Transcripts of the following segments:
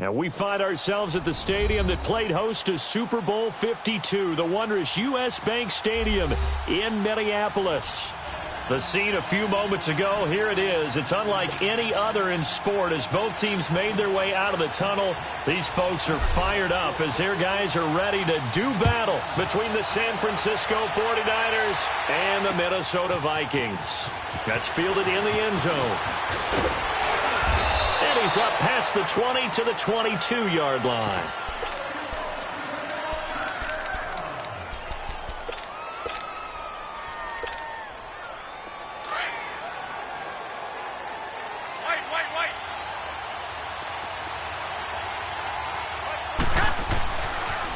And we find ourselves at the stadium that played host to Super Bowl 52, the wondrous U.S. Bank Stadium in Minneapolis. The scene a few moments ago, here it is. It's unlike any other in sport as both teams made their way out of the tunnel. These folks are fired up as their guys are ready to do battle between the San Francisco 49ers and the Minnesota Vikings. That's fielded in the end zone. And he's up past the 20 to the 22-yard line.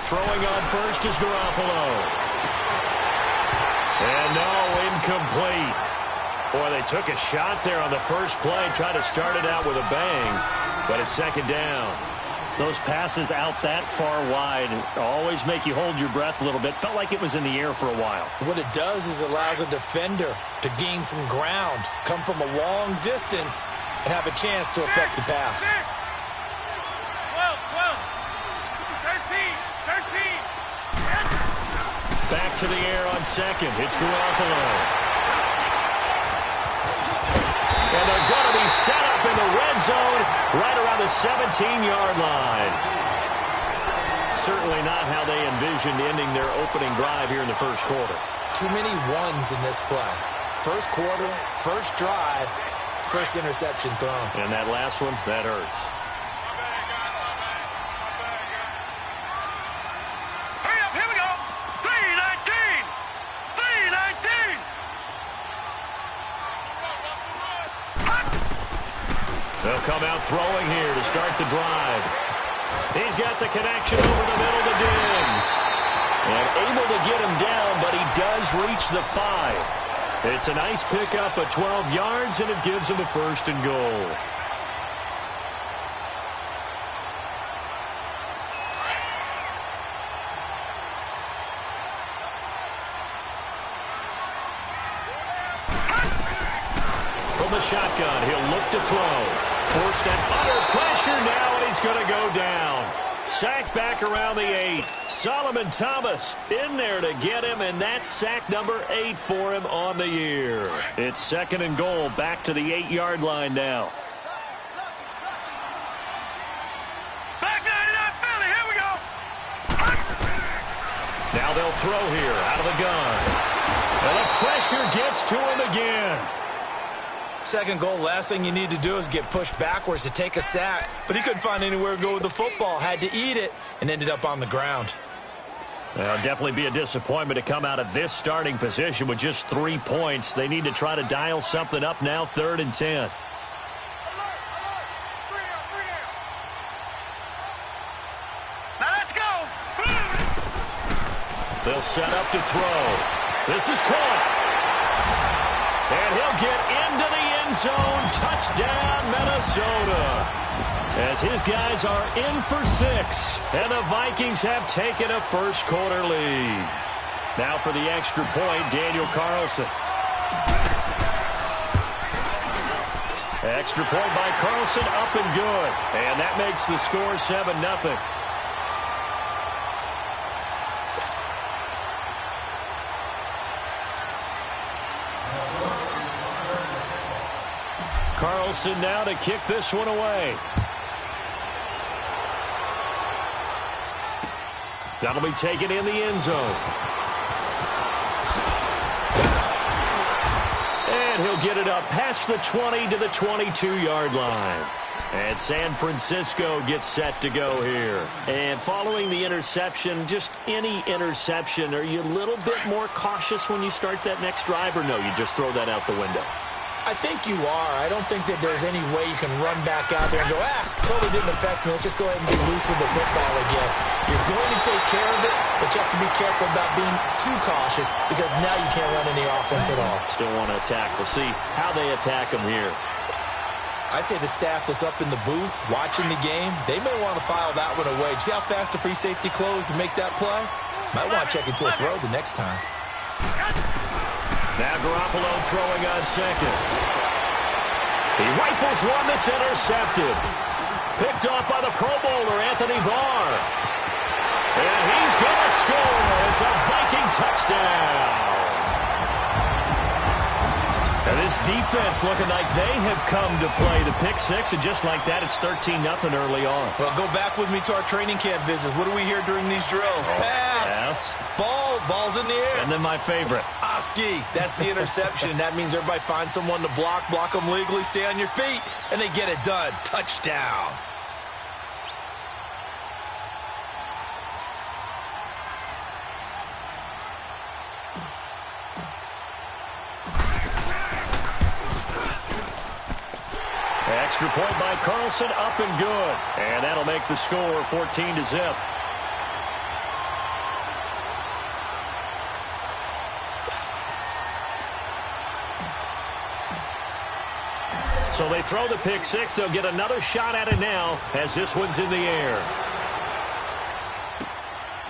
Throwing on first is Garoppolo. And no, incomplete. Boy, they took a shot there on the first play, tried to start it out with a bang, but it's second down. Those passes out that far wide always make you hold your breath a little bit. Felt like it was in the air for a while. What it does is allows a defender to gain some ground, come from a long distance, and have a chance to affect the pass. 13. Back to the air on second. It's Garoppolo. And they're going to be set up in the red zone right around the 17-yard line. Certainly not how they envisioned ending their opening drive here in the first quarter. Too many ones in this play. First quarter, first drive, first interception thrown. And that last one, that hurts. They'll come out throwing here to start the drive. He's got the connection over the middle to Diggs. And able to get him down, but he does reach the 5. It's a nice pickup of 12 yards, and it gives him a first and goal. From the shotgun, he'll look to throw. Forced and under pressure now, and he's going to go down. Sack back around the 8. Solomon Thomas in there to get him, and that's sack number 8 for him on the year. It's second and goal, back to the 8-yard line now. Back 99 Philly, here we go. Now they'll throw here out of the gun. And the pressure gets to him again. Second goal, last thing you need to do is get pushed backwards to take a sack. But he couldn't find anywhere to go with the football. Had to eat it and ended up on the ground. Well, definitely be a disappointment to come out of this starting position with just 3 points. They need to try to dial something up now, 3rd and 10. Now let's go. They'll set up to throw. This is caught. And he'll get into the end zone. Touchdown, Minnesota. As his guys are in for 6. And the Vikings have taken a first quarter lead. Now for the extra point, Daniel Carlson. Extra point by Carlson, up and good. And that makes the score 7-0. Carlson now to kick this one away. That'll be taken in the end zone. And he'll get it up past the 20 to the 22-yard line. And San Francisco gets set to go here. And following the interception, just any interception, are you a little bit more cautious when you start that next drive, or no, you just throw that out the window? I think you are. I don't think that there's any way you can run back out there and go, totally didn't affect me. Let's just go ahead and be loose with the football again. You're going to take care of it, but you have to be careful about being too cautious because now you can't run any offense at all. Still want to attack. We'll see how they attack them here. I'd say the staff that's up in the booth watching the game, they may want to file that one away. See how fast the free safety closed to make that play? Might want to check into a throw the next time. Now Garoppolo throwing on second. He rifles one that's intercepted. Picked off by the Pro Bowler, Anthony Barr. And he's going to score. It's a Viking touchdown. And this defense looking like they have come to play the pick six, and just like that, it's 13-0 early on. Well, go back with me to our training camp visits. What do we hear during these drills? Pass. Ball's in the air. And then my favorite. Oski, that's the interception. That means everybody finds someone to block them legally, stay on your feet, and they get it done. Touchdown. Extra point by Carlson, up and good. And that'll make the score 14-0. So they throw the pick six. They'll get another shot at it now as this one's in the air.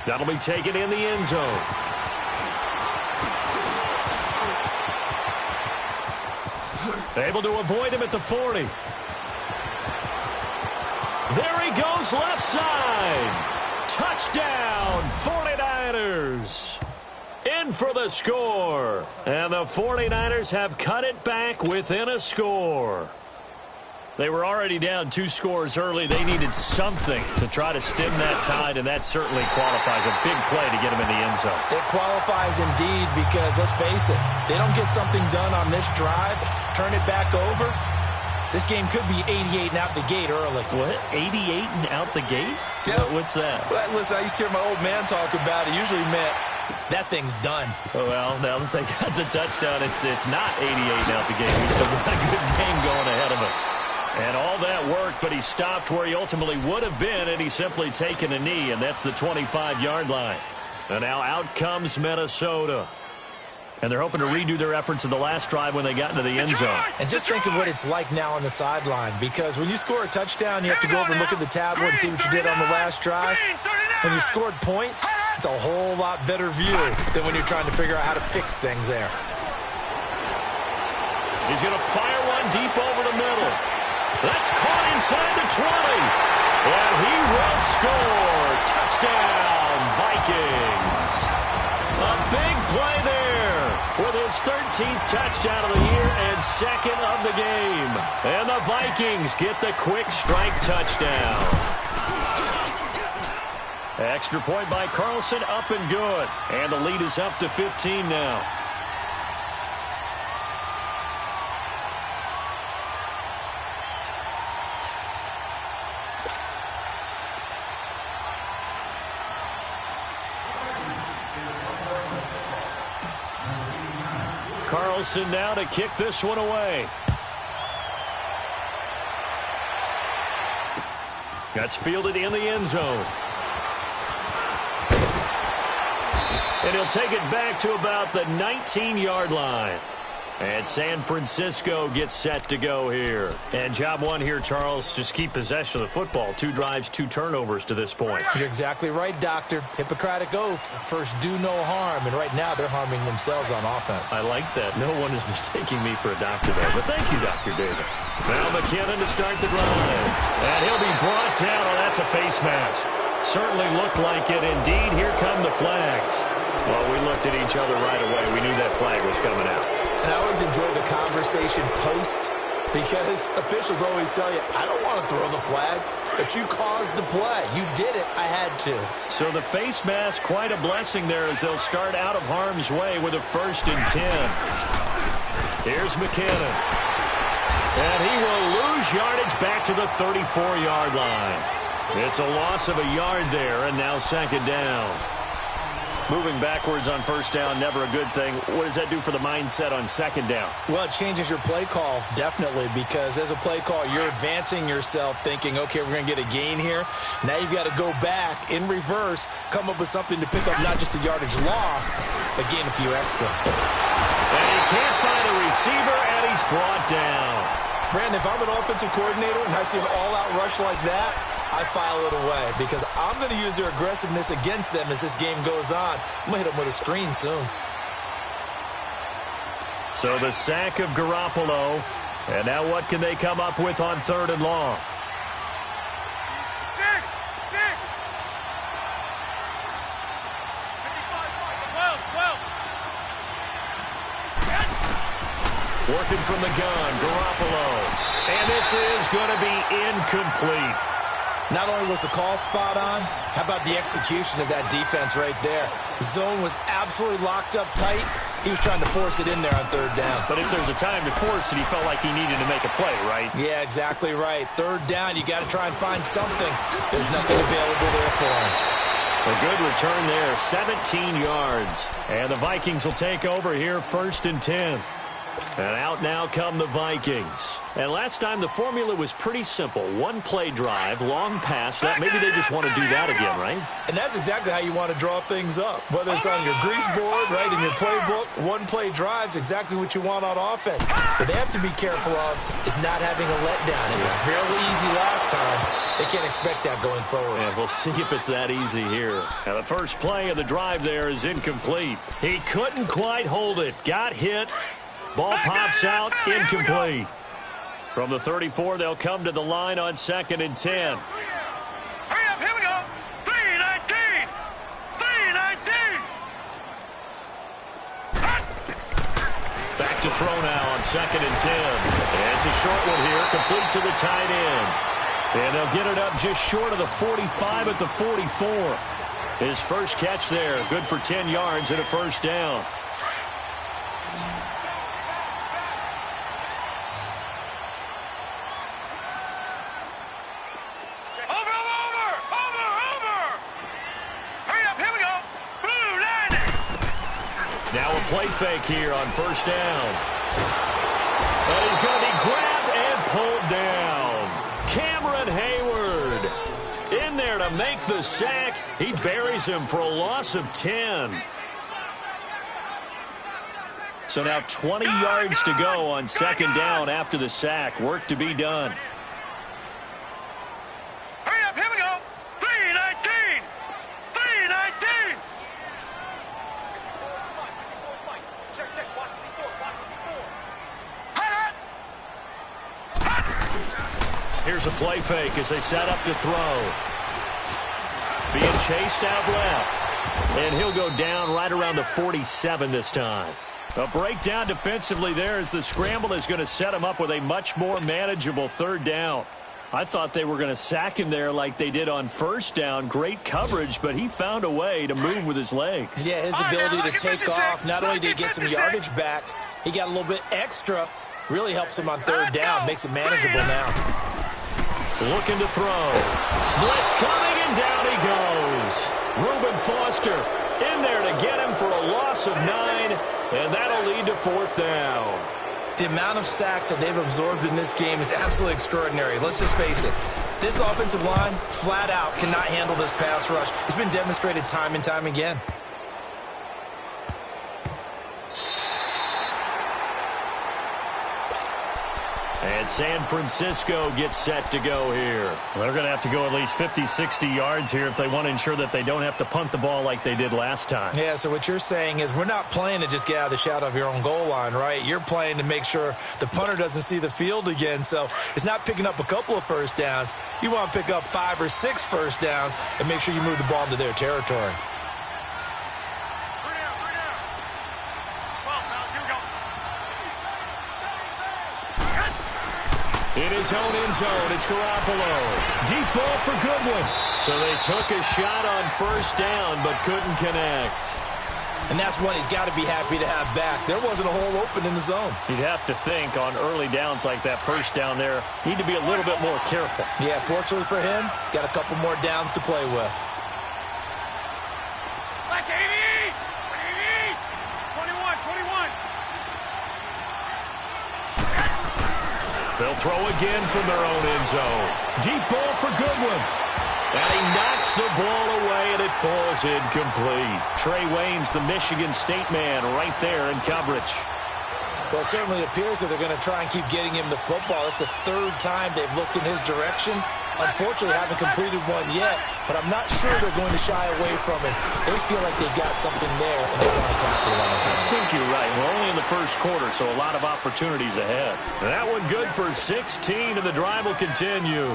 That'll be taken in the end zone. Able to avoid him at the 40. There he goes left side. Touchdown, 49ers. In for the score. And the 49ers have cut it back within a score. They were already down 2 scores early. They needed something to try to stem that tide, and that certainly qualifies. A big play to get them in the end zone. It qualifies indeed because, let's face it, they don't get something done on this drive, turn it back over, this game could be 88 and out the gate early. What? 88 and out the gate? Yeah. What's that? Well, listen, I used to hear my old man talk about it. Usually meant that thing's done. Well, now that they got the touchdown, it's not 88 and out the gate. We still got a good game going ahead of us. And all that worked, but he stopped where he ultimately would have been, and he's simply taken a knee, and that's the 25-yard line. And now out comes Minnesota. And they're hoping to redo their efforts in the last drive when they got into the end zone. And just think of what it's like now on the sideline, because when you score a touchdown, you have to go over and look at the tablet and see what you did on the last drive. When you scored points, it's a whole lot better view than when you're trying to figure out how to fix things there. He's going to fire one deep over the middle. That's caught inside the 20. And he will score. Touchdown, Vikings. A big play there with his 13th touchdown of the year and second of the game. And the Vikings get the quick strike touchdown. Extra point by Carlson, up and good. And the lead is up to 15 now. Carlson now to kick this one away. That's fielded in the end zone. And he'll take it back to about the 19-yard line. And San Francisco gets set to go here. And job one here, Charles, just keep possession of the football. 2 drives, 2 turnovers to this point. You're exactly right, Doctor. Hippocratic oath. First, do no harm. And right now, they're harming themselves on offense. I like that. No one is mistaking me for a doctor there. But thank you, Dr. Davis. Now McKinnon to start the drive. And he'll be brought down. Oh, that's a face mask. Certainly looked like it. Indeed, here come the flags. Well, we looked at each other right away. We knew that flag was coming out. And I always enjoy the conversation post because officials always tell you, I don't want to throw the flag, but you caused the play. You did it. I had to. So the face mask, quite a blessing there as they'll start out of harm's way with a 1st and 10. Here's McKinnon. And he will lose yardage back to the 34-yard line. It's a loss of a yard there, and now 2nd down. Moving backwards on 1st down, never a good thing. What does that do for the mindset on 2nd down? Well, it changes your play call, definitely, because as a play call, you're advancing yourself thinking, okay, we're going to get a gain here. Now you've got to go back in reverse, come up with something to pick up not just the yardage lost, but gain a few extra. And he can't find a receiver, and he's brought down. Brandon, if I'm an offensive coordinator and I see an all-out rush like that, I file it away because I'm going to use their aggressiveness against them as this game goes on. I'm going to hit them with a screen soon. So the sack of Garoppolo. And now what can they come up with on 3rd and long? Working from the gun, Garoppolo. And this is going to be incomplete. Not only was the call spot on, how about the execution of that defense right there? The zone was absolutely locked up tight. He was trying to force it in there on third down. But if there's a time to force it, he felt like he needed to make a play, right? Yeah, exactly right. Third down, you got to try and find something. There's nothing available there for him. A good return there, 17 yards. And the Vikings will take over here, 1st and 10. And out now come the Vikings. And last time the formula was pretty simple. One play drive, long pass. That maybe they just want to do that again, right? And that's exactly how you want to draw things up. Whether it's on your grease board, right, in your playbook, one play drive's exactly what you want on offense. What they have to be careful of is not having a letdown. It was fairly easy last time. They can't expect that going forward. And we'll see if it's that easy here. Now the first play of the drive there is incomplete. He couldn't quite hold it. Got hit. Ball pops out, incomplete. From the 34, they'll come to the line on 2nd and 10. Hurry up, here we go. 3-19. 3-19. Back to throw now on 2nd and 10. And it's a short one here, complete to the tight end. And they'll get it up just short of the 45 at the 44. His first catch there, good for 10 yards and a first down. Now a play fake here on first down. And he's going to be grabbed and pulled down. Cameron Hayward in there to make the sack. He buries him for a loss of 10. So now 20 yards to go on 2nd down after the sack. Work to be done. Hurry up, here we go. 3-19. 3-19. Here's a play fake as they set up to throw. Being chased out left. And he'll go down right around the 47 this time. A breakdown defensively there as the scramble is going to set him up with a much more manageable 3rd down. I thought they were going to sack him there like they did on 1st down. Great coverage, but he found a way to move with his legs. Yeah, his ability to take off, not only did he get some yardage back, he got a little bit extra. Really helps him on 3rd down, makes it manageable now. Looking to throw. Blitz coming, and down he goes. Reuben Foster in there to get him for a loss of 9, and that'll lead to 4th down. The amount of sacks that they've absorbed in this game is absolutely extraordinary. Let's just face it. This offensive line, flat out, cannot handle this pass rush. It's been demonstrated time and time again. And San Francisco gets set to go here. They're going to have to go at least 50, 60 yards here if they want to ensure that they don't have to punt the ball like they did last time. Yeah, so what you're saying is we're not playing to just get out of the shadow of your own goal line, right? You're playing to make sure the punter doesn't see the field again. So it's not picking up a couple of first downs. You want to pick up 5 or 6 first downs and make sure you move the ball into their territory. In his own end zone, it's Garoppolo. Deep ball for Goodwin. So they took a shot on 1st down, but couldn't connect. And that's one he's got to be happy to have back. There wasn't a hole open in the zone. You'd have to think on early downs like that 1st down there, need to be a little bit more careful. Yeah, fortunately for him, got a couple more downs to play with. Like 80. 21. They'll throw again from their own end zone. Deep ball for Goodwin. And he knocks the ball away, and it falls incomplete. Trey Waynes, the Michigan State man, right there in coverage. Well, it certainly appears that they're going to try and keep getting him the football. It's the 3rd time they've looked in his direction. Unfortunately, haven't completed one yet, but I'm not sure they're going to shy away from it. They feel like they've got something there, and they want to capitalize on it. I think you're right. We're only in the 1st quarter, so a lot of opportunities ahead. That one good for 16, and the drive will continue.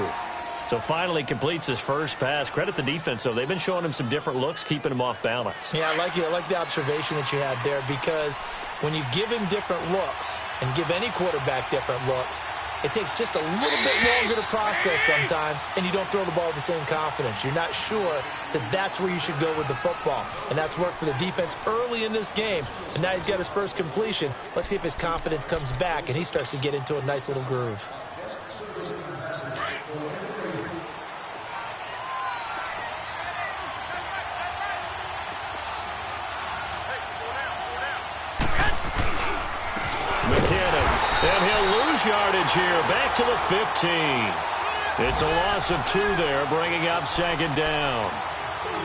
So finally completes his first pass. Credit the defense, though. They've been showing him some different looks, keeping him off balance. Yeah, I like the observation that you had there, because when you give him different looks and give any quarterback different looks, it takes just a little bit longer to process sometimes, and you don't throw the ball with the same confidence. You're not sure that that's where you should go with the football, and that's worked for the defense early in this game. And now he's got his first completion. Let's see if his confidence comes back and he starts to get into a nice little groove. And he'll lose yardage here, back to the 15. It's a loss of 2 there, bringing up second down.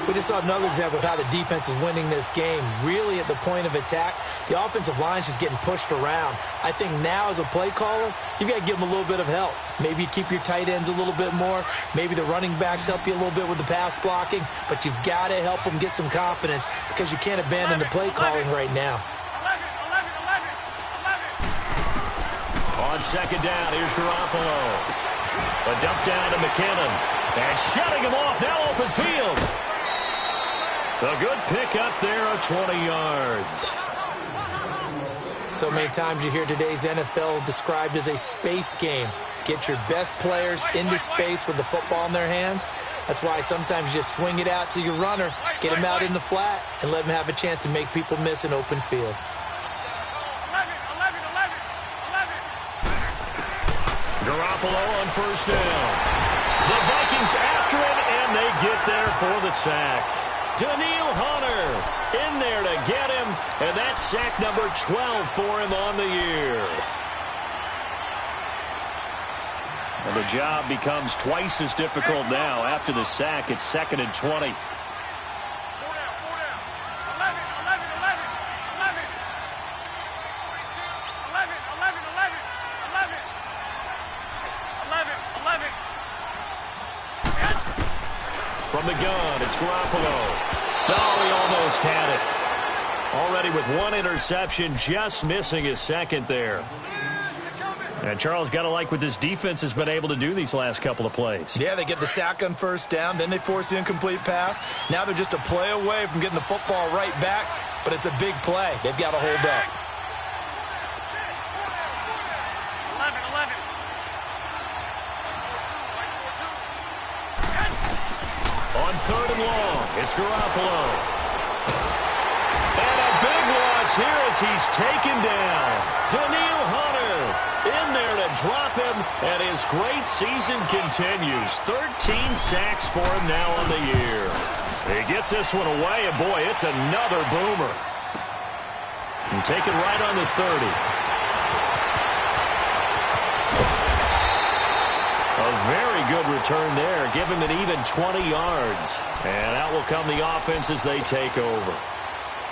We just saw another example of how the defense is winning this game. Really at the point of attack, the offensive line is just getting pushed around. I think now as a play caller, you've got to give them a little bit of help. Maybe you keep your tight ends a little bit more. Maybe the running backs help you a little bit with the pass blocking. But you've got to help them get some confidence, because you can't abandon the play calling right now. On second down, here's Garoppolo. A dump down to McKinnon. And shutting him off, now open field. A good pick up there of 20 yards. So many times you hear today's NFL described as a space game. Get your best players into space with the football in their hands. That's why sometimes you just swing it out to your runner, get him out in the flat, and let him have a chance to make people miss an open field. Garoppolo on first down. The Vikings after it, and they get there for the sack. Daniil Hunter in there to get him, and that's sack number 12 for him on the year. And the job becomes twice as difficult now. After the sack, it's 2nd and 20. From the gun, it's Garoppolo. Oh, he almost had it. Already with 1 interception, just missing his second there. And Charles, got to like what this defense has been able to do these last couple of plays. Yeah, they get the sack on first down, then they force the incomplete pass. Now they're just a play away from getting the football right back, but it's a big play. They've got to hold up. On 3rd and long, it's Garoppolo. And a big loss here as he's taken down. Daniil Hunter in there to drop him, and his great season continues. 13 sacks for him now on the year. He gets this one away, and boy, it's another boomer. And take it right on the 30. A very good return there. Give him an even 20 yards. And out will come the offense as they take over.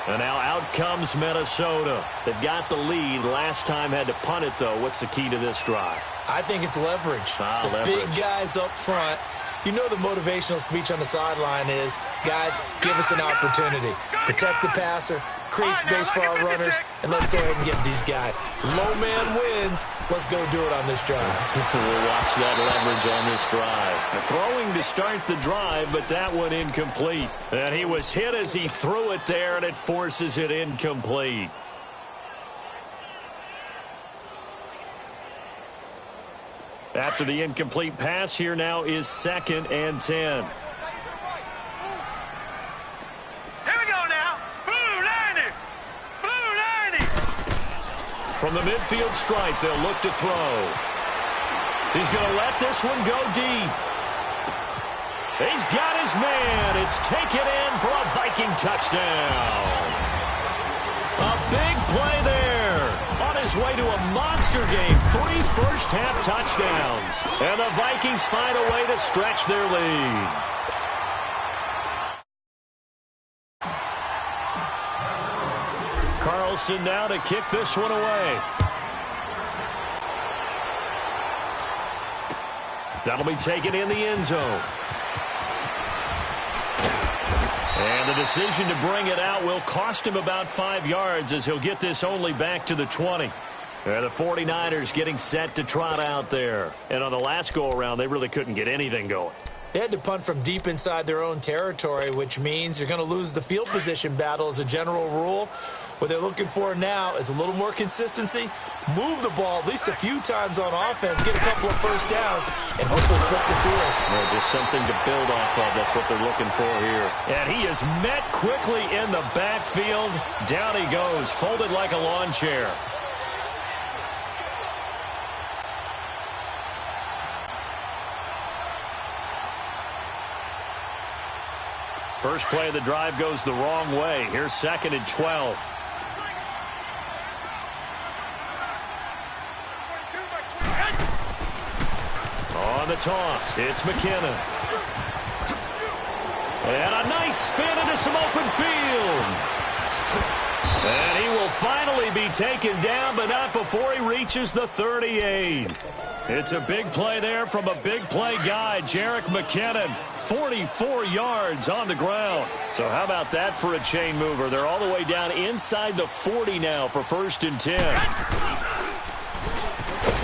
And now out comes Minnesota. They've got the lead. Last time had to punt it, though. What's the key to this drive? I think it's leverage. Leverage. Big guys up front. You know the motivational speech on the sideline is, guys, give us an opportunity. Protect the passer, create space for our runners, and let's go ahead and get these guys. Low man wins. Let's go do it on this drive. We'll watch that leverage on this drive. Throwing to start the drive, but that one incomplete. And he was hit as he threw it there, and it forces it incomplete. After the incomplete pass, here now is 2nd and 10. Here we go now. Blue 90. Blue 90. From the midfield stripe, they'll look to throw. He's going to let this one go deep. He's got his man. It's taken in for a Viking touchdown. A big play there. On his way to a monster game. 3 first-half touchdowns. And the Vikings find a way to stretch their lead. Carlson now to kick this one away. That'll be taken in the end zone. And the decision to bring it out will cost him about 5 yards as he'll get this only back to the 20. The 49ers getting set to trot out there. And on the last go-around, they really couldn't get anything going. They had to punt from deep inside their own territory, which means you're going to lose the field position battle as a general rule. What they're looking for now is a little more consistency, move the ball at least a few times on offense, get a couple of first downs, and hopefully flip the field. Well, just something to build off of. That's what they're looking for here. And he is met quickly in the backfield. Down he goes, folded like a lawn chair. First play of the drive goes the wrong way. Here's 2nd and 12. On the toss, it's McKinnon. And a nice spin into some open field. And he will finally be taken down, but not before he reaches the 38. It's a big play there from a big play guy, Jerick McKinnon. 44 yards on the ground. So how about that for a chain mover? They're all the way down inside the 40 now for 1st and 10.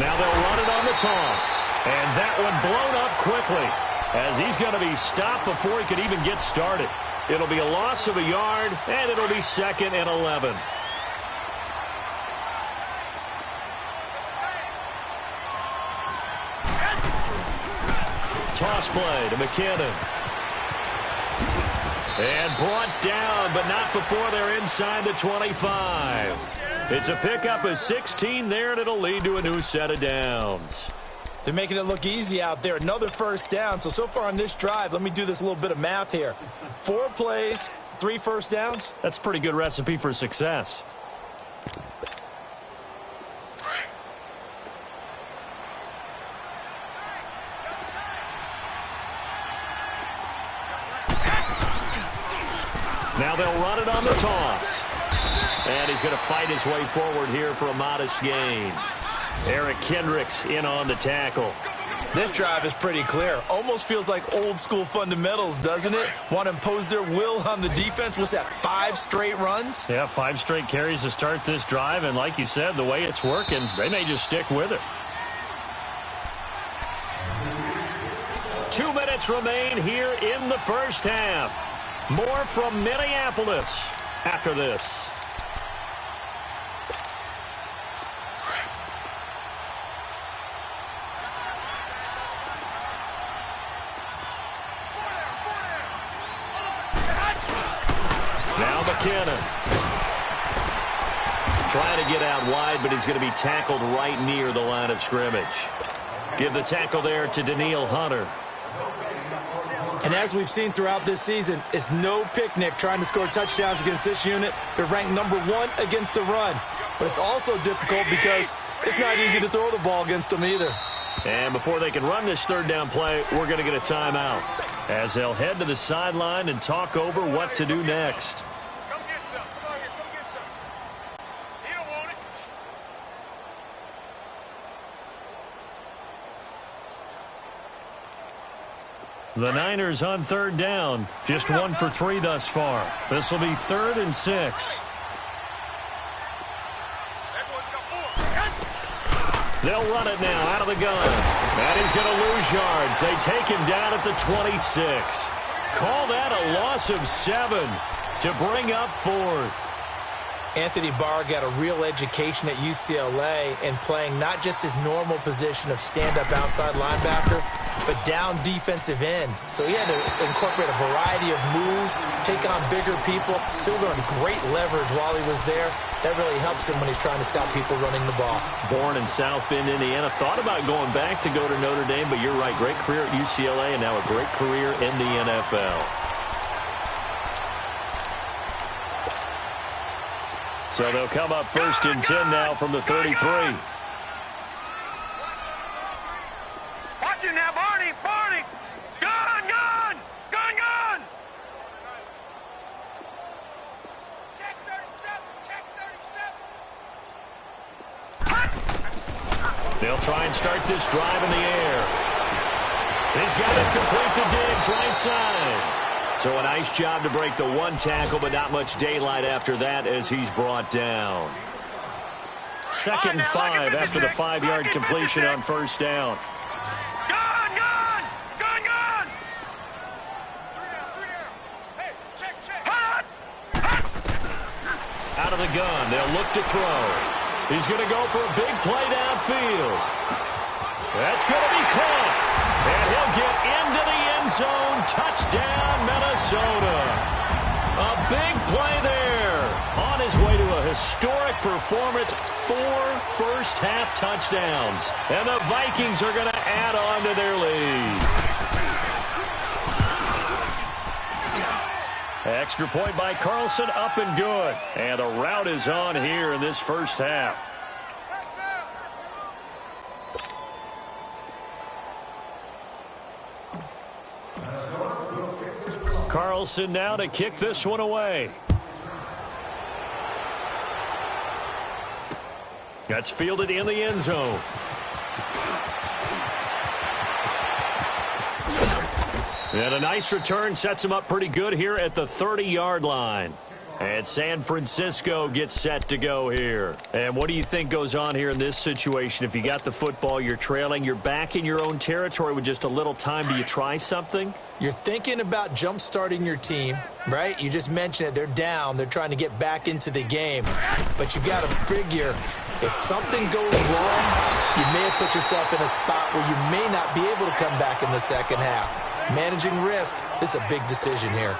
Now they'll run it on the toss. And that one blown up quickly as he's going to be stopped before he could even get started. It'll be a loss of a yard, and it'll be 2nd and 11. Toss play to McKinnon. And brought down, but not before they're inside the 25. It's a pickup of 16 there, and it'll lead to a new set of downs. They're making it look easy out there. Another first down. So far on this drive, let me do this little bit of math here. 4 plays, 3 first downs. That's a pretty good recipe for success. Now they'll run it on the toss. And he's going to fight his way forward here for a modest gain. Eric Kendricks in on the tackle. This drive is pretty clear. Almost feels like old school fundamentals, doesn't it? Want to impose their will on the defense. What's that, 5 straight runs? Yeah, 5 straight carries to start this drive. And like you said, the way it's working, they may just stick with it. 2 minutes remain here in the first half. More from Minneapolis after this. Now McKinnon. Trying to get out wide, but he's going to be tackled right near the line of scrimmage. Give the tackle there to Danielle Hunter. And as we've seen throughout this season, it's no picnic trying to score touchdowns against this unit. They're ranked number 1 against the run. But it's also difficult because it's not easy to throw the ball against them either. And before they can run this 3rd down play, we're going to get a timeout as they'll head to the sideline and talk over what to do next. Come get some. Come on here. Come get some. He don't want it. The Niners on 3rd down. Just 1 for 3 thus far. This will be 3rd and 6. They'll run it now out of the gun. And he's going to lose yards. They take him down at the 26. Call that a loss of 7 to bring up 4th. Anthony Barr got a real education at UCLA in playing not just his normal position of stand-up outside linebacker, but down defensive end. So he had to incorporate a variety of moves, take on bigger people. So he learned great leverage while he was there. That really helps him when he's trying to stop people running the ball. Born in South Bend, Indiana. Thought about going back to go to Notre Dame, but you're right. Great career at UCLA and now a great career in the NFL. So they'll come up 1st and 10 now from the 33. Watch it now, Barney. Barney. Gun, gun. Gun, gun. Check 37. Check 37. They'll try and start this drive in the air. He's got it complete to Diggs, right side. So a nice job to break the 1 tackle, but not much daylight after that as he's brought down. 2nd and 5 after the 5-yard completion on first down. Gone! Hot! Out of the gun, they'll look to throw. He's going to go for a big play downfield. That's going to be caught. And he'll get into the end zone. Touchdown, Minnesota. A big play there. On his way to a historic performance, 4 first-half touchdowns. And the Vikings are going to add on to their lead. Extra point by Carlson, up and good. And a rout is on here in this first half. Carlson now to kick this one away. That's fielded in the end zone. And a nice return sets him up pretty good here at the 30-yard line. And San Francisco gets set to go here. And what do you think goes on here in this situation? If you got the football, you're trailing, you're back in your own territory with just a little time. Do you try something? You're thinking about jump-starting your team, right? You just mentioned it. They're down. They're trying to get back into the game. But you got to figure, if something goes wrong, you may have put yourself in a spot where you may not be able to come back in the second half. Managing risk is a big decision here.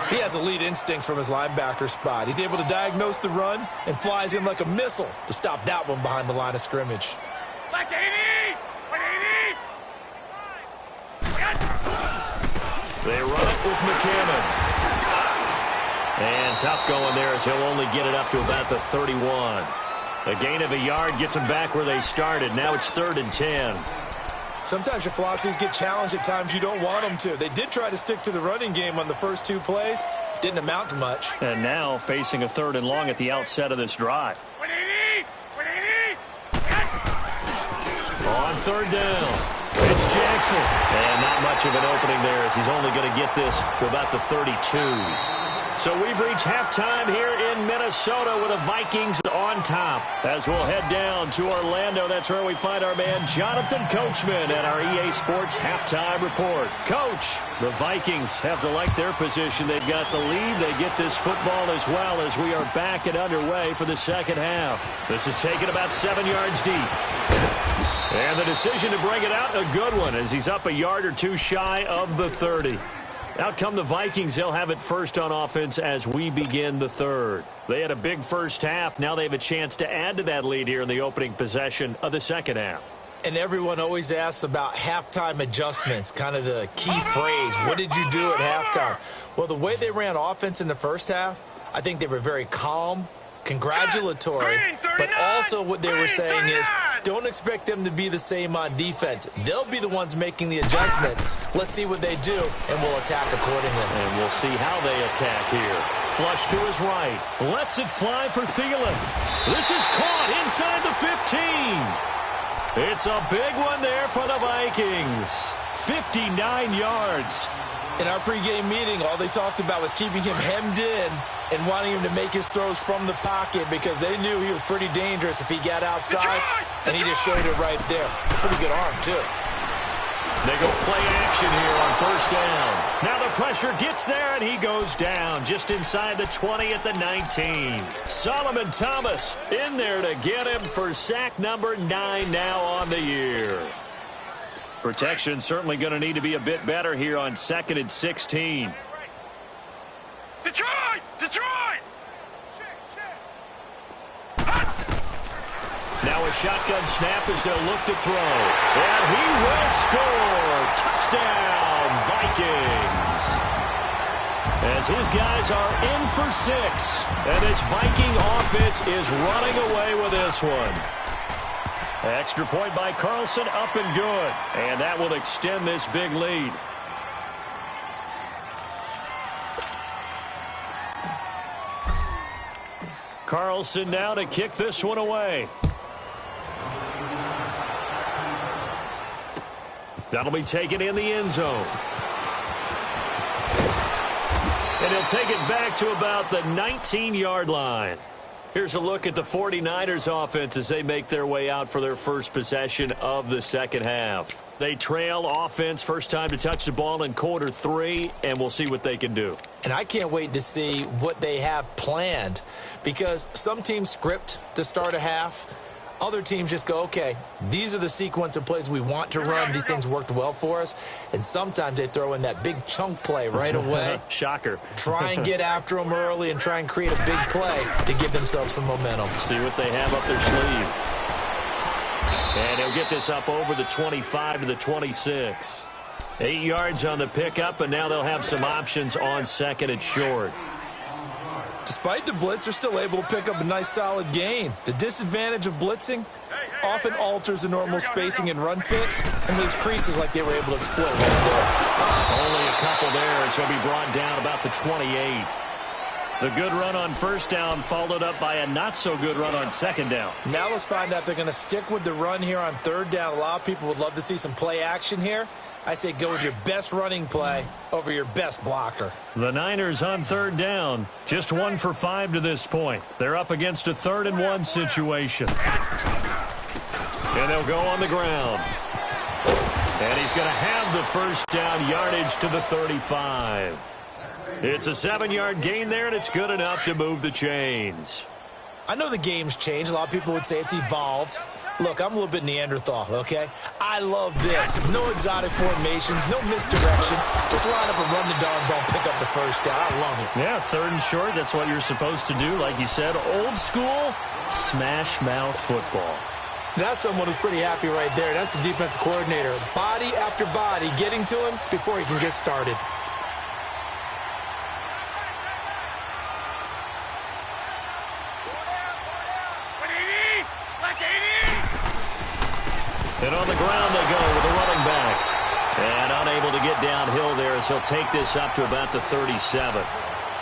He has elite instincts from his linebacker spot. He's able to diagnose the run and flies in like a missile to stop that one behind the line of scrimmage. Like 80! They run it with McCammon. And tough going there as he'll only get it up to about the 31. A gain of a yard gets them back where they started. Now it's 3rd and 10. Sometimes your philosophies get challenged at times you don't want them to. They did try to stick to the running game on the first 2 plays. Didn't amount to much. And now facing a 3rd and long at the outset of this drive. 180! On 3rd down, it's Jackson. And not much of an opening there as he's only going to get this to about the 32. So we've reached halftime here in Minnesota with the Vikings on top. As we'll head down to Orlando, that's where we find our man Jonathan Coachman at our EA Sports Halftime Report. Coach, the Vikings have to like their position. They've got the lead. They get this football as well as we are back and underway for the second half. This is taken about 7 yards deep. And the decision to bring it out, a good one, as he's up a yard or two shy of the 30. Out come the Vikings. They'll have it first on offense as we begin the 3rd. They had a big first half. Now they have a chance to add to that lead here in the opening possession of the second half. And everyone always asks about halftime adjustments, kind of the key phrase. What did you do at halftime? Well, the way they ran offense in the first half, I think they were very calm, congratulatory, but also what they were saying is don't expect them to be the same on defense. They'll be the ones making the adjustments. Let's see what they do, and we'll attack accordingly. And we'll see how they attack here. Flush to his right. Lets it fly for Thielen. This is caught inside the 15. It's a big one there for the Vikings. 59 yards. In our pregame meeting, all they talked about was keeping him hemmed in and wanting him to make his throws from the pocket because they knew he was pretty dangerous if he got outside, and he just showed it right there. Pretty good arm, too. They go play action here on first down. Now the pressure gets there, and he goes down just inside the 20 at the 19. Solomon Thomas in there to get him for sack number 9 now on the year. Protection certainly going to need to be a bit better here on 2nd and 16. Detroit! Now a shotgun snap as they'll look to throw. And he will score. Touchdown, Vikings. As his guys are in for 6. And this Viking offense is running away with this one. Extra point by Carlson, up and good. And that will extend this big lead. Carlson now to kick this one away. That'll be taken in the end zone. And he'll take it back to about the 19-yard line. Here's a look at the 49ers offense as they make their way out for their first possession of the second half. They trail offense first time to touch the ball in quarter 3, and we'll see what they can do. And I can't wait to see what they have planned, because some teams script to start a half. Other teams just go, okay, these are the sequence of plays we want to run. These things worked well for us. And sometimes they throw in that big chunk play right away. Shocker. Try and get after them early and try and create a big play to give themselves some momentum. See what they have up their sleeve. And he'll get this up over the 25 to the 26. 8 yards on the pickup, and now they'll have some options on second and short. Despite the blitz, they're still able to pick up a nice solid gain. The disadvantage of blitzing often alters the normal spacing and run fits and leaves creases like they were able to exploit right there. Only a couple there as he'll be brought down about the 28. The good run on first down followed up by a not-so-good run on second down. Now let's find out if they're going to stick with the run here on third down. A lot of people would love to see some play action here. I say go with your best running play over your best blocker. The Niners on third down. Just 1 for 5 to this point. They're up against a 3rd-and-1 situation. And they'll go on the ground. And he's going to have the first down yardage to the 35. It's a 7-yard gain there, and it's good enough to move the chains. I know the game's changed. A lot of people would say it's evolved. Look, I'm a little bit Neanderthal, okay? I love this. No exotic formations, no misdirection. Just line up and run the darn ball, pick up the first down. I love it. Yeah, 3rd and short, that's what you're supposed to do. Like you said, old school, smash mouth football. That's someone who's pretty happy right there. That's the defensive coordinator. Body after body getting to him before he can get started. And on the ground they go with a running back. And unable to get downhill there as he'll take this up to about the 37.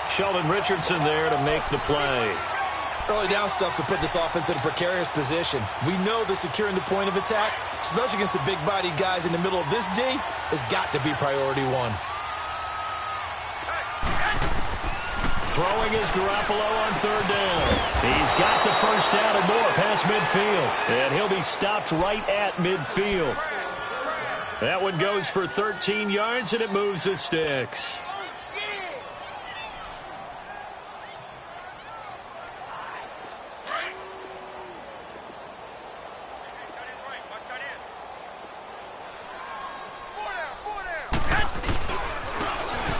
Sheldon Richardson there to make the play. Early down stuff to put this offense in a precarious position. We know that securing the point of attack, especially against the big-bodied guys in the middle of this D, has got to be priority 1. Throwing is Garoppolo on third down. He's got the first down and more past midfield. And he'll be stopped right at midfield. That one goes for 13 yards, and it moves the sticks.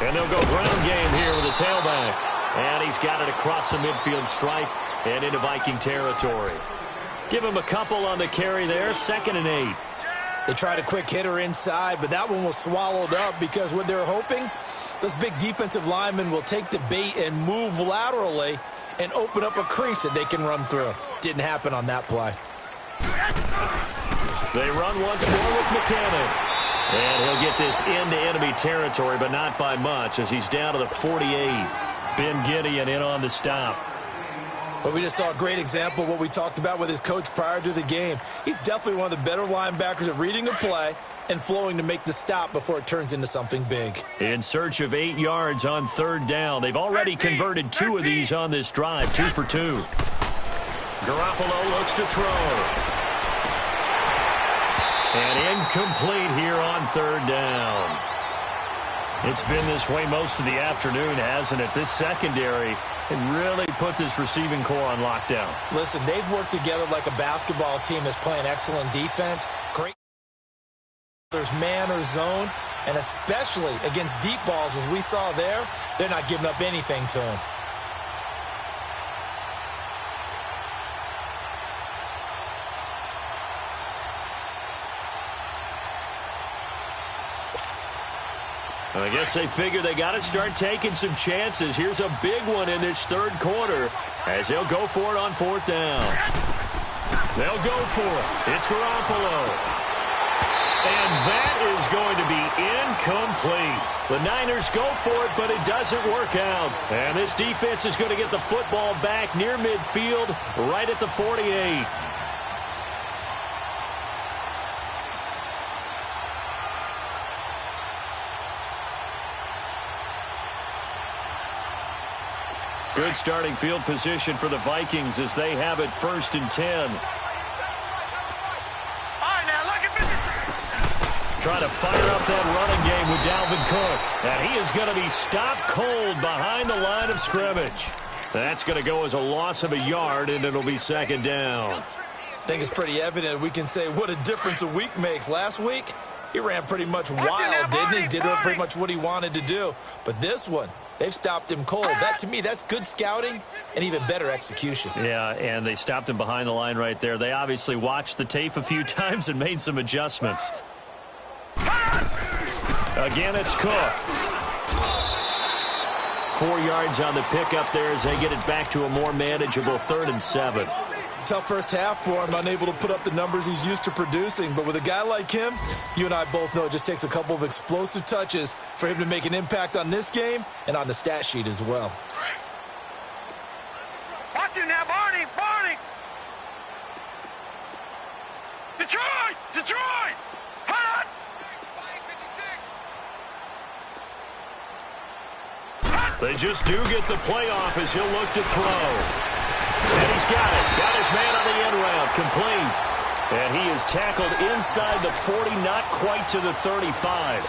And they'll go ground game here with a tailback. And he's got it across the midfield stripe and into Viking territory. Give him a couple on the carry there, 2nd and 8. They tried a quick hitter inside, but that one was swallowed up because what they're hoping, those big defensive linemen will take the bait and move laterally and open up a crease that they can run through. Didn't happen on that play. They run once more with McKinnon. And he'll get this into enemy territory, but not by much as he's down to the 48. Ben Gideon in on the stop. But we just saw a great example of what we talked about with his coach prior to the game. He's definitely one of the better linebackers at reading a play and flowing to make the stop before it turns into something big. In search of 8 yards on third down. They've already converted 2 of these on this drive, 2 for 2. Garoppolo looks to throw. And incomplete here on third down. It's been this way most of the afternoon, hasn't it? This secondary can really put this receiving core on lockdown. Listen, they've worked together like a basketball team that's playing excellent defense. Great. There's man or zone, and especially against deep balls, as we saw there, they're not giving up anything to him. I guess they figure they got to start taking some chances. Here's a big one in this third quarter as they'll go for it on fourth down. They'll go for it. It's Garoppolo. And that is going to be incomplete. The Niners go for it, but it doesn't work out. And this defense is going to get the football back near midfield, right at the 48. Good starting field position for the Vikings as they have it 1st and 10. Trying to fire up that running game with Dalvin Cook. And he is going to be stopped cold behind the line of scrimmage. That's going to go as a loss of a yard, and it'll be 2nd down. I think it's pretty evident. We can say what a difference a week makes. Last week, he ran pretty much wild, didn't he? Did pretty much what he wanted to do. But this one, they've stopped him cold. That, to me, that's good scouting and even better execution. Yeah, and they stopped him behind the line right there. They obviously watched the tape a few times and made some adjustments. Again, it's Cook. 4 yards on the pickup there as they get it back to a more manageable 3rd and 7. Tough first half for him, unable to put up the numbers he's used to producing. But with a guy like him, you and I both know it just takes a couple of explosive touches for him to make an impact on this game and on the stat sheet as well. Watch it now, Barney! Barney! Detroit! Detroit! Hot! They just do get the playoff as he'll look to throw. And he's got it. Got his man on the end route. Complete. And he is tackled inside the 40, not quite to the 35.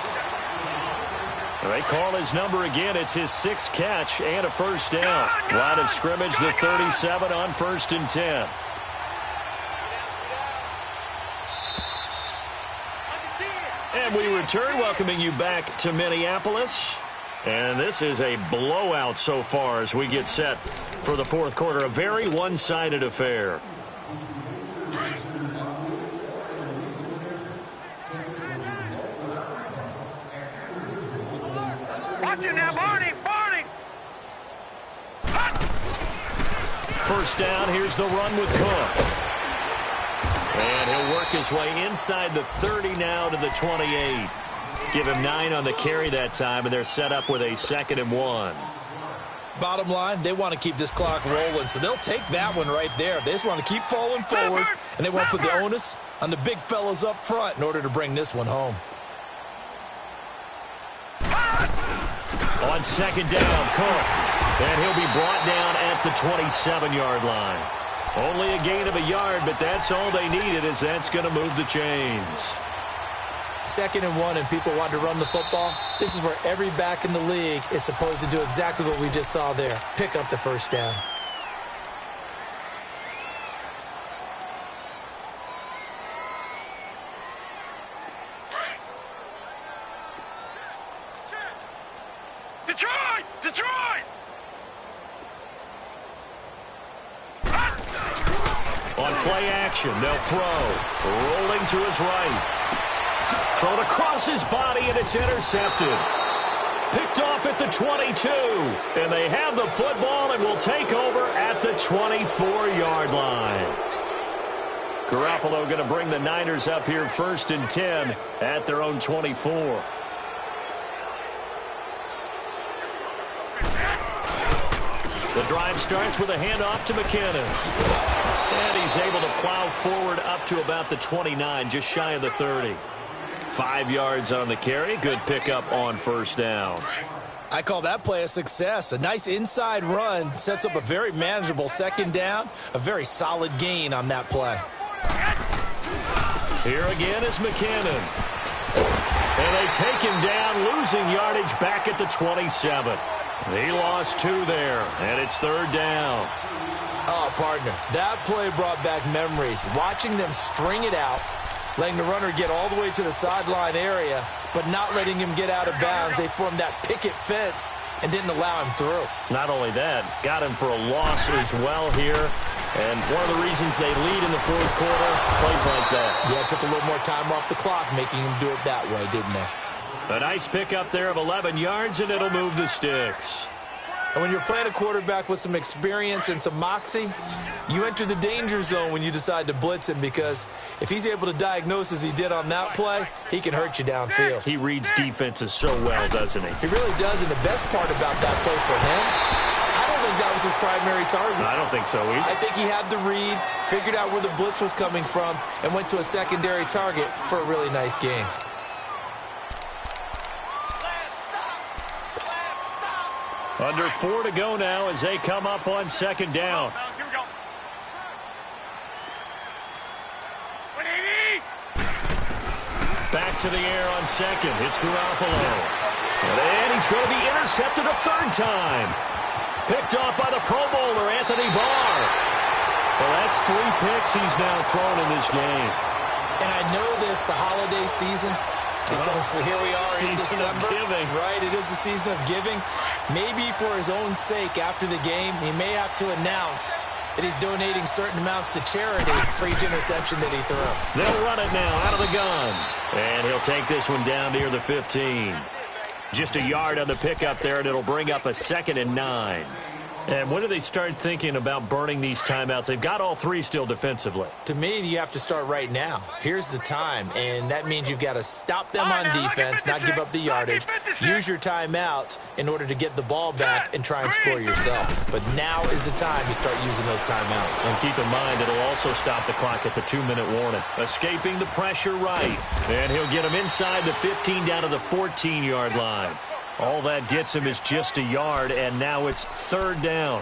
They call his number again. It's his 6th catch and a 1st down. Line of scrimmage, the 37 on 1st and 10. And we return, welcoming you back to Minneapolis. And this is a blowout so far as we get set for the 4th quarter. A very one-sided affair. Watch it now, Barney! Barney! Hot! 1st down, here's the run with Cook. And he'll work his way inside the 30 now to the 28. Give him 9 on the carry that time, and they're set up with a 2nd and 1. Bottom line, they want to keep this clock rolling, so they'll take that one right there. They just want to keep falling forward, and they want to put the onus on the big fellas up front in order to bring this one home. On 2nd down, Cook. And he'll be brought down at the 27-yard line. Only a gain of a yard, but that's all they needed, as that's going to move the chains. 2nd and 1, and people want to run the football. This is where every back in the league is supposed to do exactly what we just saw there. Pick up the 1st down. Detroit! Detroit! On play action, they'll throw. Rolling to his right. Thrown across his body, and it's intercepted. Picked off at the 22. And they have the football and will take over at the 24-yard line. Garoppolo going to bring the Niners up here 1st and 10 at their own 24. The drive starts with a handoff to McKinnon. And he's able to plow forward up to about the 29, just shy of the 30. 5 yards on the carry. Good pickup on 1st down. I call that play a success. A nice inside run sets up a very manageable 2nd down. A very solid gain on that play. Here again is McKinnon. And they take him down, losing yardage back at the 27. He lost 2 there, and it's 3rd down. Oh, partner, that play brought back memories. Watching them string it out, letting the runner get all the way to the sideline area, but not letting him get out of bounds. They formed that picket fence and didn't allow him through. Not only that, got him for a loss as well here. And one of the reasons they lead in the 4th quarter, plays like that. Yeah, it took a little more time off the clock, making him do it that way, didn't they? A nice pickup there of 11 yards, and it'll move the sticks. And when you're playing a quarterback with some experience and some moxie, you enter the danger zone when you decide to blitz him, because if he's able to diagnose as he did on that play, he can hurt you downfield. He reads defenses so well, doesn't he? He really does, and the best part about that play for him, I don't think that was his primary target. I don't think so either. I think he had the read, figured out where the blitz was coming from, and went to a secondary target for a really nice gain. Under 4 to go now as they come up on second down. Here we go. Back to the air on second. It's Garoppolo. And he's going to be intercepted a third time. Picked off by the Pro Bowler, Anthony Barr. Well, that's 3 picks he's now thrown in this game. And I know this, the holiday season, because here we are in December. Season of giving. Right, it is the season of giving. Maybe for his own sake after the game, he may have to announce that he's donating certain amounts to charity for each interception that he threw. They'll run it now out of the gun. And he'll take this one down near the 15. Just a yard on the pickup there, and it'll bring up a 2nd and 9. And when do they start thinking about burning these timeouts? They've got all 3 still defensively. To me, you have to start right now. Here's the time, and that means you've got to stop them on defense, not give up the yardage. Use your timeouts in order to get the ball back and try and score yourself. But now is the time to start using those timeouts. And keep in mind, it'll also stop the clock at the 2-minute warning. Escaping the pressure right. And he'll get him inside the 15 down to the 14-yard line. All that gets him is just a yard, and now it's 3rd down.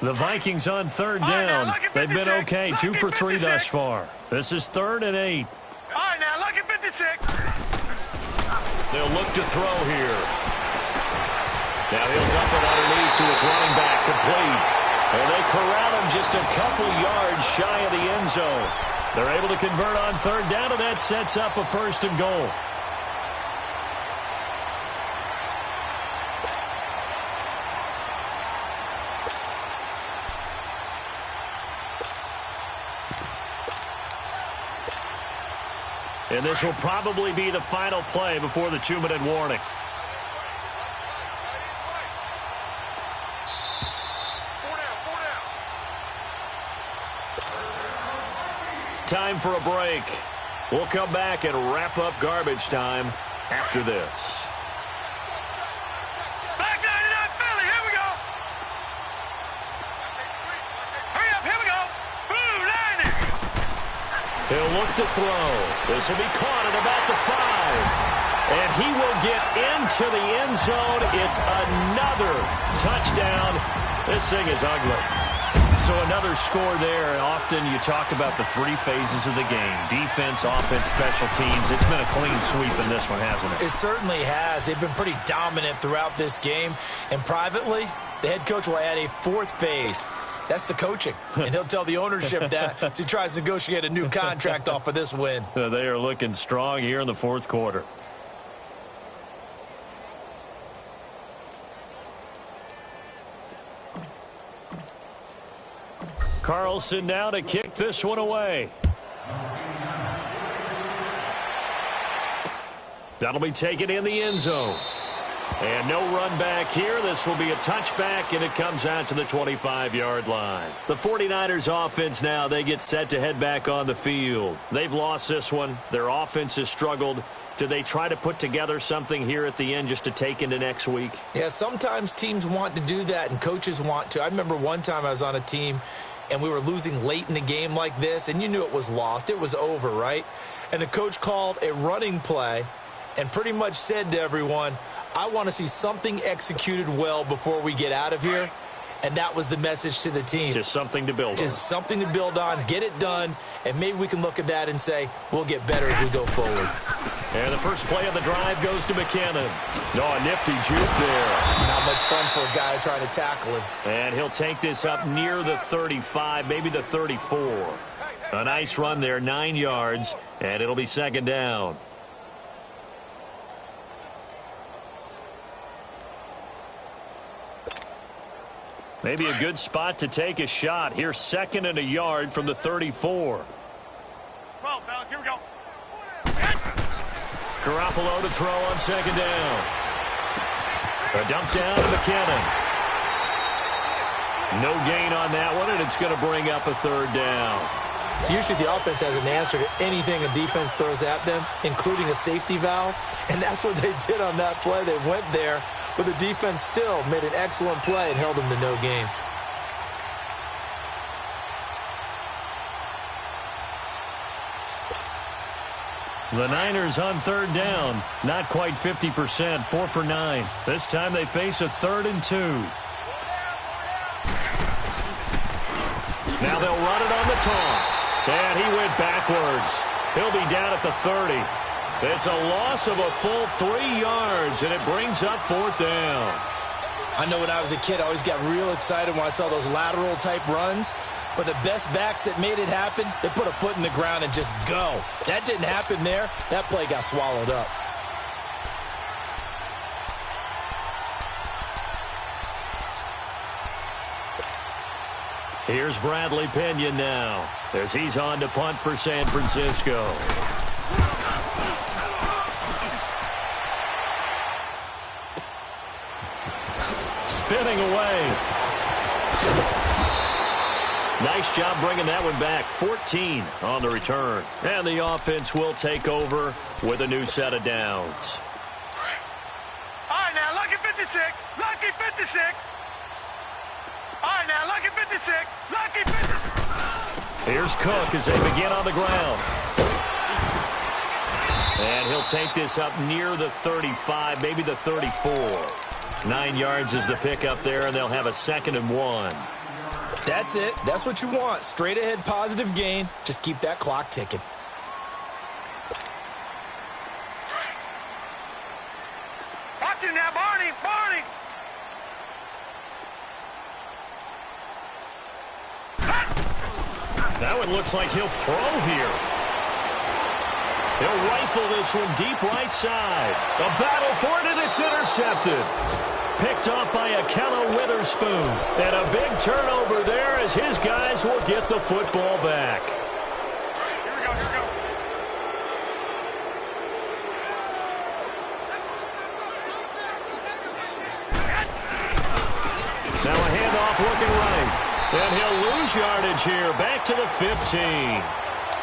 The Vikings on 3rd down. They've been okay, 2 for 3 thus far. This is 3rd and 8. All right, now, look at 56. They'll look to throw here. Now he'll dump it underneath to his running back, complete. And they corral him just a couple yards shy of the end zone. They're able to convert on 3rd down, and that sets up a 1st and goal. And this will probably be the final play before the 2-minute warning. Time for a break. We'll come back and wrap up garbage time after this. Back 99 Philly, here we go. Hurry up, here we go. Blue line. He'll look to throw. This will be caught at about the 5. And he will get into the end zone. It's another touchdown. This thing is ugly. So another score there. Often you talk about the 3 phases of the game. Defense, offense, special teams. It's been a clean sweep in this one, hasn't it? It certainly has. They've been pretty dominant throughout this game. And privately, the head coach will add a 4th phase. That's the coaching. And he'll tell the ownership that as he tries to negotiate a new contract off of this win. They are looking strong here in the 4th quarter. Carlson now to kick this one away. That'll be taken in the end zone. And no run back here. This will be a touchback, and it comes out to the 25-yard line. The 49ers offense now, they get set to head back on the field. They've lost this one. Their offense has struggled. Do they try to put together something here at the end just to take into next week? Yeah, sometimes teams want to do that, and coaches want to. I remember one time I was on a team, and we were losing late in the game like this, and you knew it was lost. It was over, right? And the coach called a running play and pretty much said to everyone, I want to see something executed well before we get out of here. And that was the message to the team. Just something to build on. Just something to build on, get it done, and maybe we can look at that and say, we'll get better as we go forward. And the first play of the drive goes to McKinnon. Oh, a nifty juke there. Not much fun for a guy trying to tackle him. And he'll take this up near the 35, maybe the 34. A nice run there, 9 yards, and it'll be 2nd down. Maybe a good spot to take a shot. Here's 2nd and a yard from the 34. 12, fellas, here we go. Garoppolo to throw on 2nd down. A dump down to McKinnon. No gain on that one, and it's going to bring up a 3rd down. Usually the offense has an answer to anything a defense throws at them, including a safety valve. And that's what they did on that play. They went there, but the defense still made an excellent play and held them to no gain. The Niners on third down. Not quite 50%, 4 for 9. This time they face a 3rd and 2. Now they'll run it on the toss. And he went backwards. He'll be down at the 30. It's a loss of a full 3 yards, and it brings up 4th down. I know when I was a kid, I always got real excited when I saw those lateral-type runs. But the best backs that made it happen, they put a foot in the ground and just go. That didn't happen there. That play got swallowed up. Here's Bradley Pinion now as he's on to punt for San Francisco. Spinning away. Nice job bringing that one back. 14 on the return. And the offense will take over with a new set of downs. All right, now, lucky 56. Lucky 56. All right, now, lucky 56. Lucky 56. Here's Cook as they begin on the ground. And he'll take this up near the 35, maybe the 34. 9 yards is the pickup there, and they'll have a 2nd and 1. That's it. That's what you want. Straight ahead positive gain. Just keep that clock ticking. Watch him now, Barney. Barney. That one looks like he'll throw here. He'll rifle this one deep right side. A battle for it, and it's intercepted. Picked off by Akello Witherspoon. And a big turnover there as his guys will get the football back. Here we go, here we go. Now a handoff looking right. And he'll lose yardage here. Back to the 15.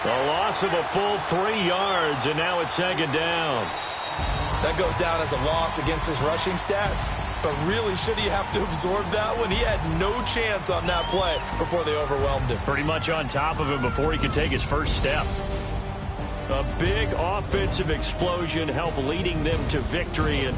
A loss of a full 3 yards, and now it's 2nd down. That goes down as a loss against his rushing stats. But really, should he have to absorb that one? He had no chance on that play before they overwhelmed him. Pretty much on top of him before he could take his first step. A big offensive explosion helped leading them to victory. And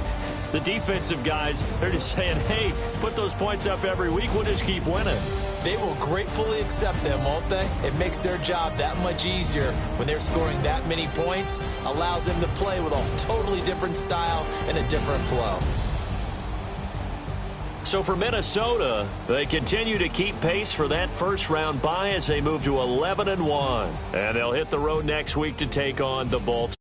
the defensive guys, they're just saying, hey, put those points up every week. We'll just keep winning. They will gratefully accept them, won't they? It makes their job that much easier when they're scoring that many points. Allows them to play with a totally different style and a different flow. So for Minnesota, they continue to keep pace for that first-round bye as they move to 11-1. And they'll hit the road next week to take on the Baltimore.